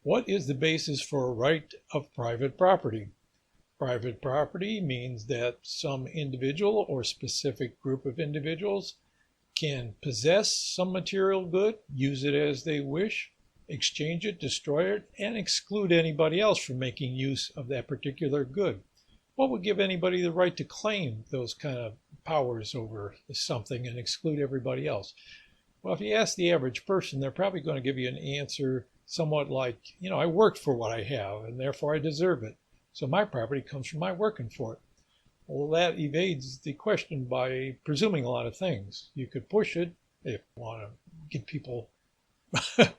What is the basis for a right of private property? Private property means that some individual or specific group of individuals can possess some material good, use it as they wish, exchange it, destroy it, and exclude anybody else from making use of that particular good. What would give anybody the right to claim those kind of powers over something and exclude everybody else? Well, if you ask the average person, they're probably going to give you an answer somewhat like, I worked for what I have and therefore I deserve it. So my property comes from my working for it. Well, that evades the question by presuming a lot of things. You could push it if you want to get people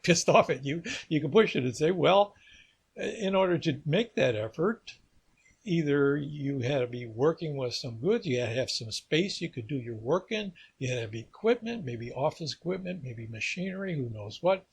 pissed off at you. You can push it and say, well, in order to make that effort, either you had to be working with some goods, you had to have some space you could do your work in, you had to have equipment, maybe office equipment, maybe machinery, who knows what.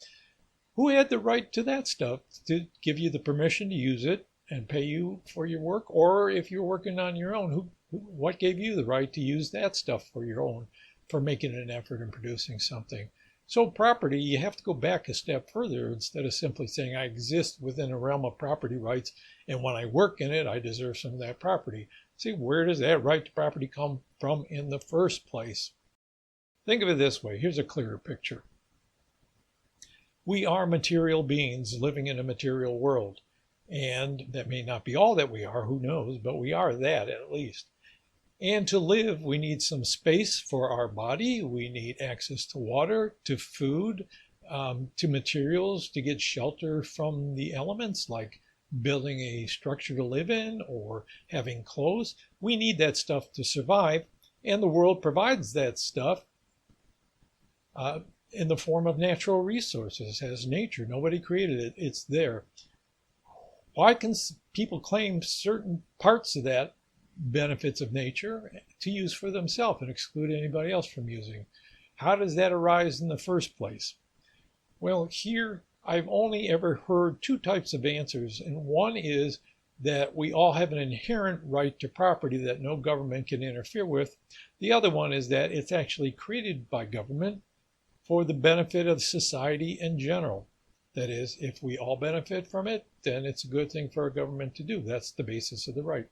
Who had the right to that stuff to give you the permission to use it and pay you for your work? Or if you're working on your own, what gave you the right to use that stuff for your own, for making an effort in producing something? So property, you have to go back a step further instead of simply saying I exist within a realm of property rights, and when I work in it, I deserve some of that property. See, where does that right to property come from in the first place? Think of it this way. Here's a clearer picture. We are material beings living in a material world, and that may not be all that we are, who knows, but we are that at least. And to live, we need some space for our body. We need access to water, to food, to materials, to get shelter from the elements, like building a structure to live in or having clothes. We need that stuff to survive, and the world provides that stuff in the form of natural resources, as nature. Nobody created it. It's there. Why can people claim certain parts of that benefits of nature to use for themselves and exclude anybody else from using? How does that arise in the first place? Well, here I've only ever heard two types of answers, and one is that we all have an inherent right to property that no government can interfere with. The other one is that it's actually created by government for the benefit of society in general. That is, if we all benefit from it, then it's a good thing for a government to do. That's the basis of the right.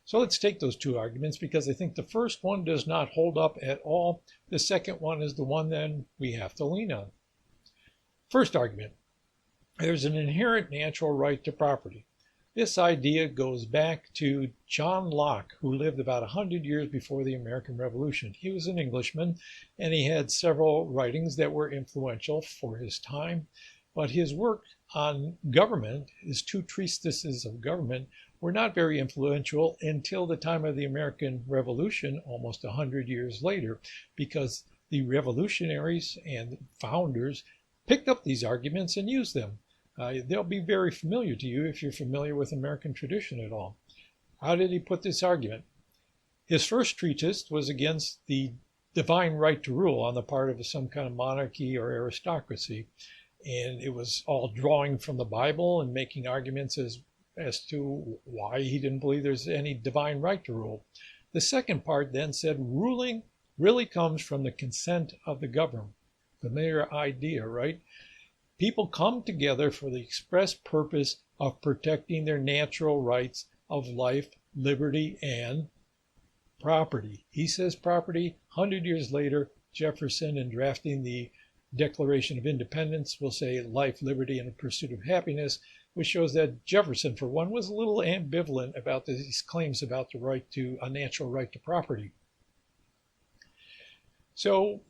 So let's take those two arguments, because I think the first one does not hold up at all. The second one is the one then we have to lean on. First argument, there's an inherent natural right to property. This idea goes back to John Locke, who lived about 100 years before the American Revolution. He was an Englishman, and he had several writings that were influential for his time. But his work on government, his two treatises of government, were not very influential until the time of the American Revolution, almost 100 years later, because the revolutionaries and founders picked up these arguments and used them. They'll be very familiar to you if you're familiar with American tradition at all. How did he put this argument? His first treatise was against the divine right to rule on the part of some kind of monarchy or aristocracy. And it was all drawing from the Bible and making arguments as to why he didn't believe there's any divine right to rule. The second part then said ruling really comes from the consent of the governed. Familiar idea, right? People come together for the express purpose of protecting their natural rights of life, liberty, and property. He says property. 100 years later, Jefferson, in drafting the Declaration of Independence, will say life, liberty, and a pursuit of happiness, which shows that Jefferson, for one, was a little ambivalent about these claims about the right to a natural right to property. So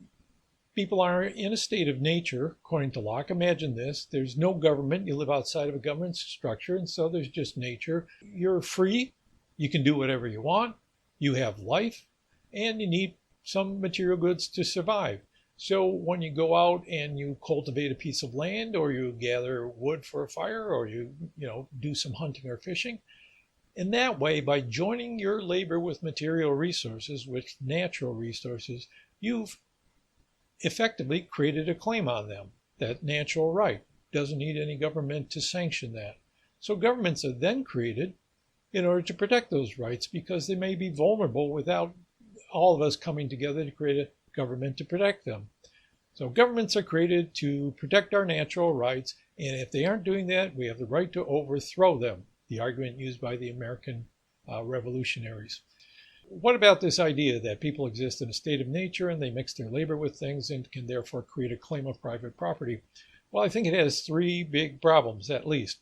people are in a state of nature, according to Locke. Imagine this. There's no government. You live outside of a government structure, and so there's just nature. You're free. You can do whatever you want. You have life, and you need some material goods to survive. So when you go out and you cultivate a piece of land, or you gather wood for a fire, or you do some hunting or fishing, in that way, by joining your labor with material resources, with natural resources, you've effectively created a claim on them. That natural right doesn't need any government to sanction that. So governments are then created in order to protect those rights, because they may be vulnerable without all of us coming together to create a government to protect them. So governments are created to protect our natural rights, and if they aren't doing that, we have the right to overthrow them, the argument used by the American revolutionaries. What about this idea that people exist in a state of nature and they mix their labor with things and can therefore create a claim of private property? Well, I think it has three big problems, at least.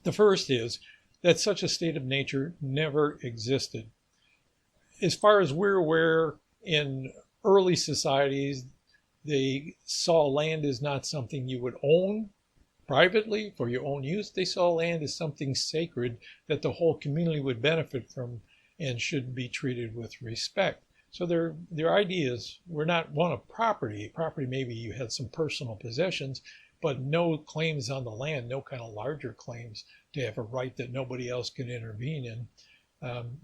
The first is that such a state of nature never existed. As far as we're aware, in early societies, they saw land as not something you would own privately for your own use. They saw land as something sacred that the whole community would benefit from and should be treated with respect. So their ideas were not one of property. Property, maybe you had some personal possessions, but no claims on the land, no kind of larger claims to have a right that nobody else could intervene in.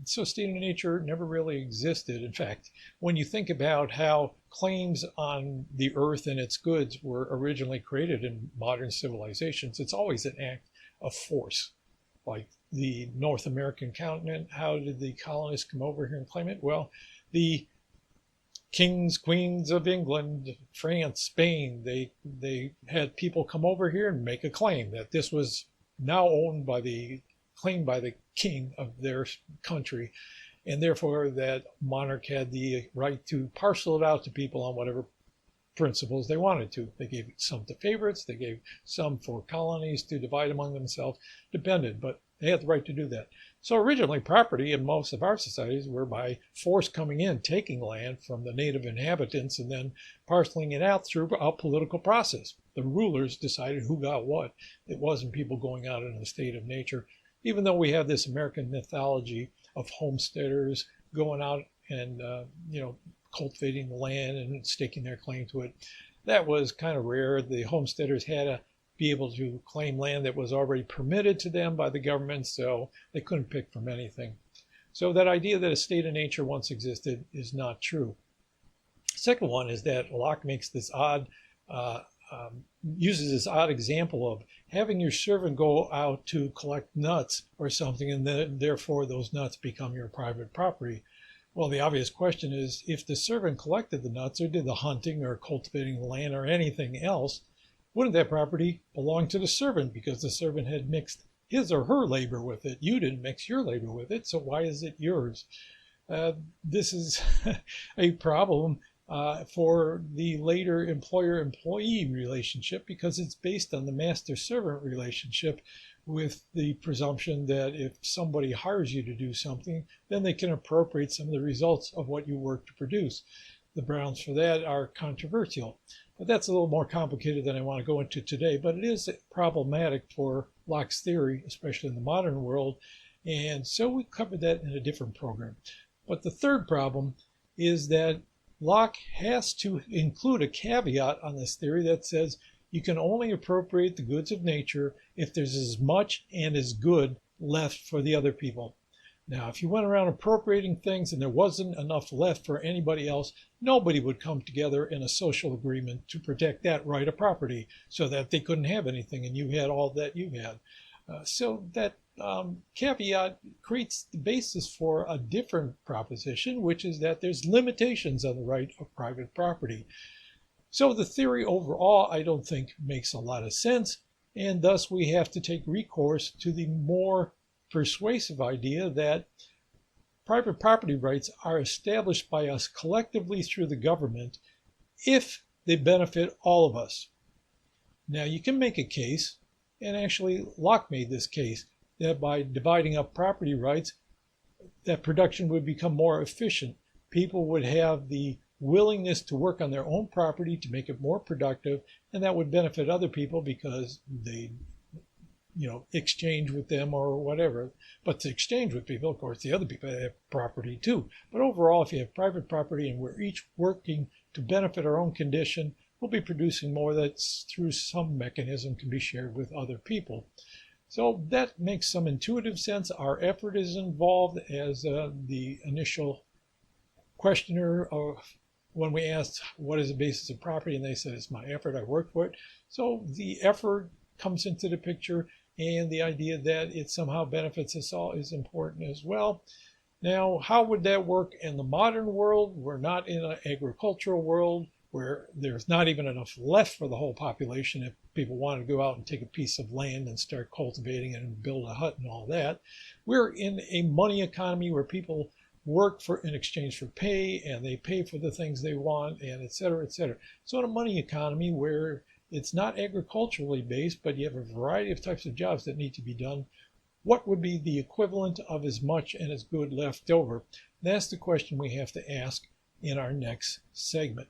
So state of nature never really existed. In fact, when you think about how claims on the earth and its goods were originally created in modern civilizations, it's always an act of force. Like the North American continent, how did the colonists come over here and claim it? Well, the kings, queens of England, France, Spain, they had people come over here and make a claim that this was now owned by claimed by the king of their country, and therefore that monarch had the right to parcel it out to people on whatever principles they wanted to. They gave some to favorites, they gave some for colonies to divide among themselves, depended, but they had the right to do that. So originally property in most of our societies were by force coming in, taking land from the native inhabitants and then parceling it out through a political process. The rulers decided who got what. It wasn't people going out in a state of nature. Even though we have this American mythology of homesteaders going out and cultivating the land and staking their claim to it, that was kind of rare. The homesteaders had to be able to claim land that was already permitted to them by the government, so they couldn't pick from anything. So that idea that a state of nature once existed is not true. Second one is that Locke makes this uses this odd example of having your servant go out to collect nuts or something, and therefore those nuts become your private property. Well, the obvious question is, if the servant collected the nuts or did the hunting or cultivating the land or anything else, wouldn't that property belong to the servant because the servant had mixed his or her labor with it? You didn't mix your labor with it, so why is it yours? This is a problem for the later employer-employee relationship because it's based on the master-servant relationship, with the presumption that if somebody hires you to do something, then they can appropriate some of the results of what you work to produce. The grounds for that are controversial, but that's a little more complicated than I want to go into today, but it is problematic for Locke's theory, especially in the modern world, and so we covered that in a different program. But the third problem is that Locke has to include a caveat on this theory that says you can only appropriate the goods of nature if there's as much and as good left for the other people. Now, if you went around appropriating things and there wasn't enough left for anybody else, nobody would come together in a social agreement to protect that right of property so that they couldn't have anything and you had all that you had. So that caveat creates the basis for a different proposition, which is that there's limitations on the right of private property. So the theory overall, I don't think, makes a lot of sense, and thus we have to take recourse to the more persuasive idea that private property rights are established by us collectively through the government if they benefit all of us. Now, you can make a case, and actually Locke made this case, that by dividing up property rights, that production would become more efficient. People would have the willingness to work on their own property to make it more productive, and that would benefit other people because they exchange with them or whatever. But to exchange with people, of course, the other people have property too. But overall, if you have private property and we're each working to benefit our own condition, we'll be producing more that's through some mechanism can be shared with other people. So that makes some intuitive sense. Our effort is involved, as the initial questioner when we asked what is the basis of property, and they said it's my effort, I worked for it. So the effort comes into the picture, and the idea that it somehow benefits us all is important as well. Now, how would that work in the modern world? We're not in an agricultural world. where there's not even enough left for the whole population if people want to go out and take a piece of land and start cultivating it and build a hut and all that. We're in a money economy where people work for in exchange for pay, and they pay for the things they want, and et cetera, et cetera. So in a money economy where it's not agriculturally based, but you have a variety of types of jobs that need to be done, what would be the equivalent of as much and as good left over? That's the question we have to ask in our next segment.